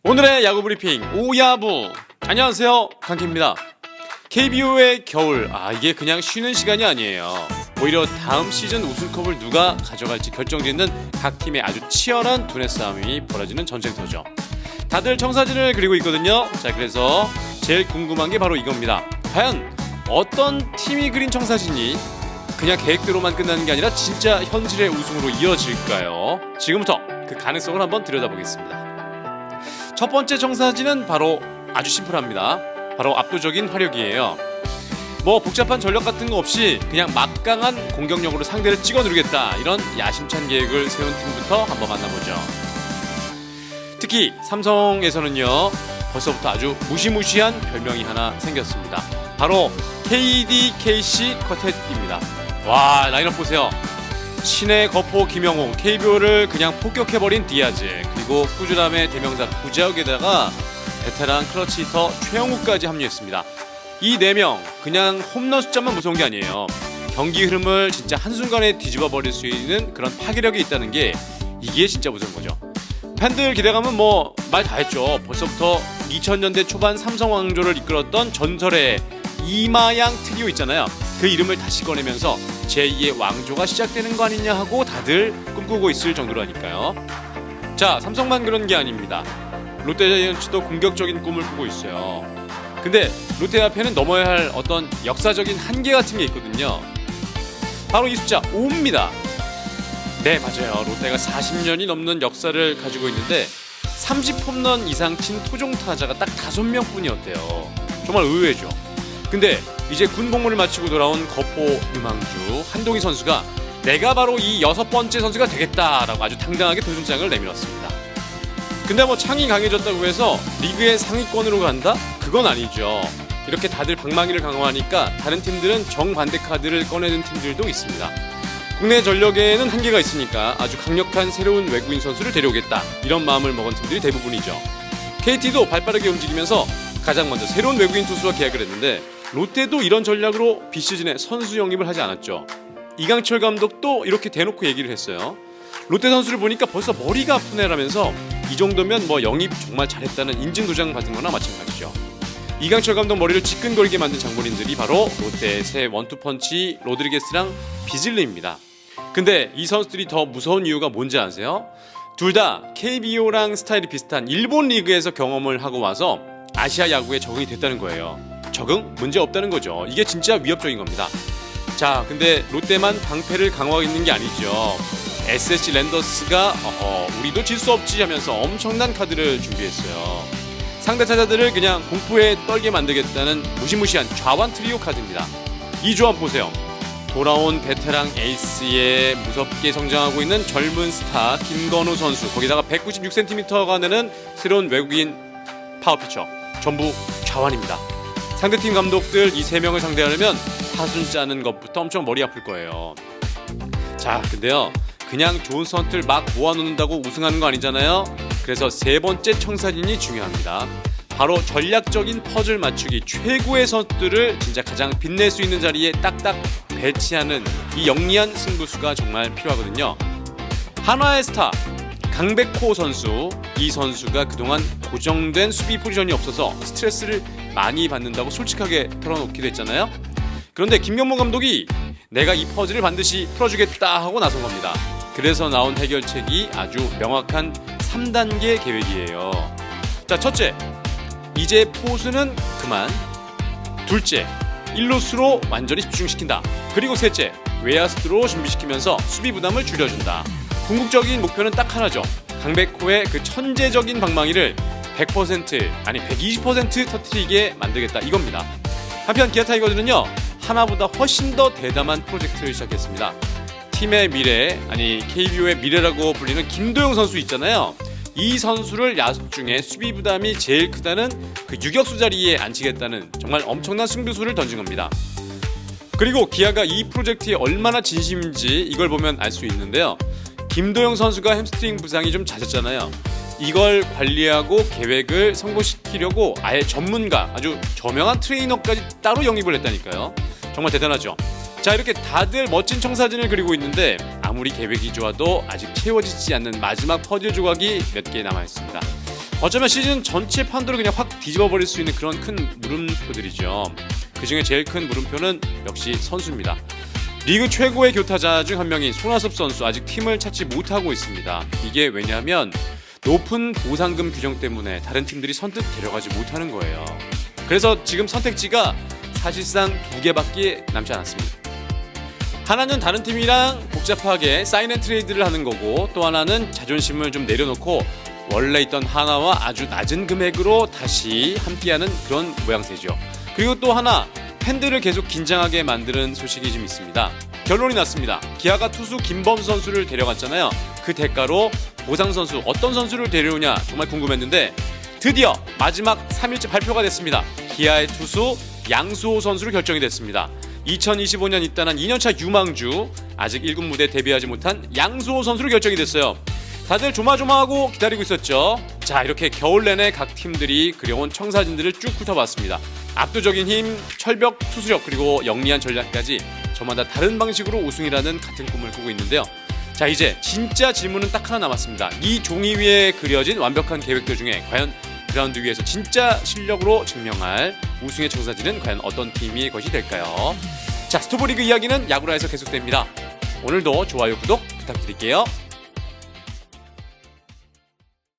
오늘의 야구 브리핑 오야부. 안녕하세요, 강키입니다. KBO의 겨울, 이게 그냥 쉬는 시간이 아니에요. 오히려 다음 시즌 우승컵을 누가 가져갈지 결정짓는 각 팀의 아주 치열한 두뇌 싸움이 벌어지는 전쟁터죠. 다들 청사진을 그리고 있거든요. 자, 그래서 제일 궁금한 게 바로 이겁니다. 과연 어떤 팀이 그린 청사진이 그냥 계획대로만 끝나는 게 아니라 진짜 현실의 우승으로 이어질까요? 지금부터 그 가능성을 한번 들여다보겠습니다. 첫 번째 청사진은 바로 아주 심플합니다. 바로 압도적인 화력이에요. 복잡한 전력 같은 거 없이 그냥 막강한 공격력으로 상대를 찍어 누르겠다, 이런 야심찬 계획을 세운 팀부터 한번 만나보죠. 특히 삼성에서는요, 벌써부터 아주 무시무시한 별명이 하나 생겼습니다. 바로 KDKC 쿼텟입니다. 와, 라인업 보세요. 신의 거포 김영웅, KBO를 그냥 폭격해버린 디아즈, 그리고 꾸준함의 대명사 구자욱에다가 베테랑 클러치 히터 최영우까지 합류했습니다. 이 4명 그냥 홈런 숫자만 무서운 게 아니에요. 경기 흐름을 진짜 한순간에 뒤집어 버릴 수 있는 그런 파괴력이 있다는 게, 이게 진짜 무서운 거죠. 팬들 기대감은 말 다 했죠. 벌써부터 2000년대 초반 삼성 왕조를 이끌었던 전설의 이마양 트리오 있잖아요. 그 이름을 다시 꺼내면서 제2의 왕조가 시작되는 거 아니냐 하고 다들 꿈꾸고 있을 정도라니까요. 자, 삼성만 그런 게 아닙니다. 롯데자이언츠도 공격적인 꿈을 꾸고 있어요. 근데 롯데 앞에는 넘어야 할 어떤 역사적인 한계 같은 게 있거든요. 바로 이 숫자 5입니다. 네, 맞아요. 롯데가 40년이 넘는 역사를 가지고 있는데 30홈런 이상 친 토종 타자가 딱 5명 뿐이었대요. 정말 의외죠. 근데 이제 군 복무를 마치고 돌아온 거포 유망주 한동희 선수가 내가 바로 이 6번째 선수가 되겠다라고 아주 당당하게 도전장을 내밀었습니다. 근데 창이 강해졌다고 해서 리그의 상위권으로 간다? 그건 아니죠. 이렇게 다들 방망이를 강화하니까 다른 팀들은 정반대 카드를 꺼내는 팀들도 있습니다. 국내 전력에는 한계가 있으니까 아주 강력한 새로운 외국인 선수를 데려오겠다, 이런 마음을 먹은 팀들이 대부분이죠. KT도 발빠르게 움직이면서 가장 먼저 새로운 외국인 투수와 계약을 했는데, 롯데도 이런 전략으로 비시즌에 선수 영입을 하지 않았죠. 이강철 감독도 이렇게 대놓고 얘기를 했어요. 롯데 선수를 보니까 벌써 머리가 아프네라면서 이 정도면 영입 정말 잘했다는 인증 도장 받은 거나 마찬가지죠. 이강철 감독 머리를 지끈거리게 만든 장본인들이 바로 롯데의 새 원투펀치 로드리게스랑 비즐리입니다. 근데 이 선수들이 더 무서운 이유가 뭔지 아세요? 둘 다 KBO랑 스타일이 비슷한 일본 리그에서 경험을 하고 와서 아시아 야구에 적응이 됐다는 거예요. 적응? 문제 없다는 거죠. 이게 진짜 위협적인 겁니다. 자, 근데 롯데만 방패를 강화하고 있는 게 아니죠. SSG 랜더스가 우리도 질 수 없지 하면서 엄청난 카드를 준비했어요. 상대 타자들을 그냥 공포에 떨게 만들겠다는 무시무시한 좌완 트리오 카드입니다. 이 조합 보세요. 돌아온 베테랑 에이스에 무섭게 성장하고 있는 젊은 스타 김건우 선수, 거기다가 196cm가 되는 새로운 외국인 파워피처, 전부 좌완입니다. 상대팀 감독들 이 3명을 상대하려면 타순 짜는 것부터 엄청 머리 아플 거예요. 자, 근데요, 그냥 좋은 선수들 막 모아놓는다고 우승하는 거 아니잖아요. 그래서 세 번째 청사진이 중요합니다. 바로 전략적인 퍼즐 맞추기, 최고의 선수들을 진짜 가장 빛낼 수 있는 자리에 딱딱 배치하는 이 영리한 승부수가 정말 필요하거든요. 한화의 스타 강백호 선수, 이 선수가 그동안 고정된 수비 포지션이 없어서 스트레스를 많이 받는다고 솔직하게 털어놓기도 했잖아요. 그런데 김경문 감독이 내가 이 퍼즐을 반드시 풀어주겠다 하고 나선 겁니다. 그래서 나온 해결책이 아주 명확한 3단계 계획이에요. 자, 첫째, 이제 포수는 그만. 둘째, 1루수로 완전히 집중시킨다. 그리고 셋째, 외야수로 준비시키면서 수비 부담을 줄여준다. 궁극적인 목표는 딱 하나죠. 강백호의 그 천재적인 방망이를 100% 아니 120% 터뜨리게 만들겠다, 이겁니다. 한편 기아 타이거즈는요, 하나보다 훨씬 더 대담한 프로젝트를 시작했습니다. 팀의 미래, 아니 KBO의 미래라고 불리는 김도영 선수 있잖아요. 이 선수를 야수 중에 수비 부담이 제일 크다는 그 유격수 자리에 앉히겠다는 정말 엄청난 승부수를 던진 겁니다. 그리고 기아가 이 프로젝트에 얼마나 진심인지 이걸 보면 알 수 있는데요. 김도영 선수가 햄스트링 부상이 좀 잦았잖아요. 이걸 관리하고 계획을 성공시키려고 아예 전문가, 아주 저명한 트레이너까지 따로 영입을 했다니까요. 정말 대단하죠. 자, 이렇게 다들 멋진 청사진을 그리고 있는데 아무리 계획이 좋아도 아직 채워지지 않는 마지막 퍼즐 조각이 몇 개 남아있습니다. 어쩌면 시즌 전체 판도를 그냥 확 뒤집어 버릴 수 있는 그런 큰 물음표들이죠. 그 중에 제일 큰 물음표는 역시 선수입니다. 리그 최고의 교타자 중 한 명인 손아섭 선수 아직 팀을 찾지 못하고 있습니다. 이게 왜냐하면 높은 보상금 규정 때문에 다른 팀들이 선뜻 데려가지 못하는 거예요. 그래서 지금 선택지가 사실상 2개밖에 남지 않았습니다. 하나는 다른 팀이랑 복잡하게 사인 앤 트레이드를 하는 거고, 또 하나는 자존심을 좀 내려놓고 원래 있던 하나와 아주 낮은 금액으로 다시 함께하는 그런 모양새죠. 그리고 또 하나, 팬들을 계속 긴장하게 만드는 소식이 좀 있습니다. 결론이 났습니다. 기아가 투수 김범수 선수를 데려갔잖아요. 그 대가로 보상 선수, 어떤 선수를 데려오냐 정말 궁금했는데 드디어 마지막 3일째 발표가 됐습니다. 기아의 투수 양수호 선수로 결정이 됐습니다. 2025년 입단한 2년차 유망주, 아직 1군 무대에 데뷔하지 못한 양수호 선수로 결정이 됐어요. 다들 조마조마하고 기다리고 있었죠. 자, 이렇게 겨울 내내 각 팀들이 그려온 청사진들을 쭉 훑어봤습니다. 압도적인 힘, 철벽 투수력, 그리고 영리한 전략까지 저마다 다른 방식으로 우승이라는 같은 꿈을 꾸고 있는데요. 자, 이제 진짜 질문은 딱 하나 남았습니다. 이 종이 위에 그려진 완벽한 계획들 중에 과연 그라운드 위에서 진짜 실력으로 증명할 우승의 청사진은 과연 어떤 팀의 것이 될까요? 자, 스토브리그 이야기는 야구라에서 계속됩니다. 오늘도 좋아요, 구독 부탁드릴게요.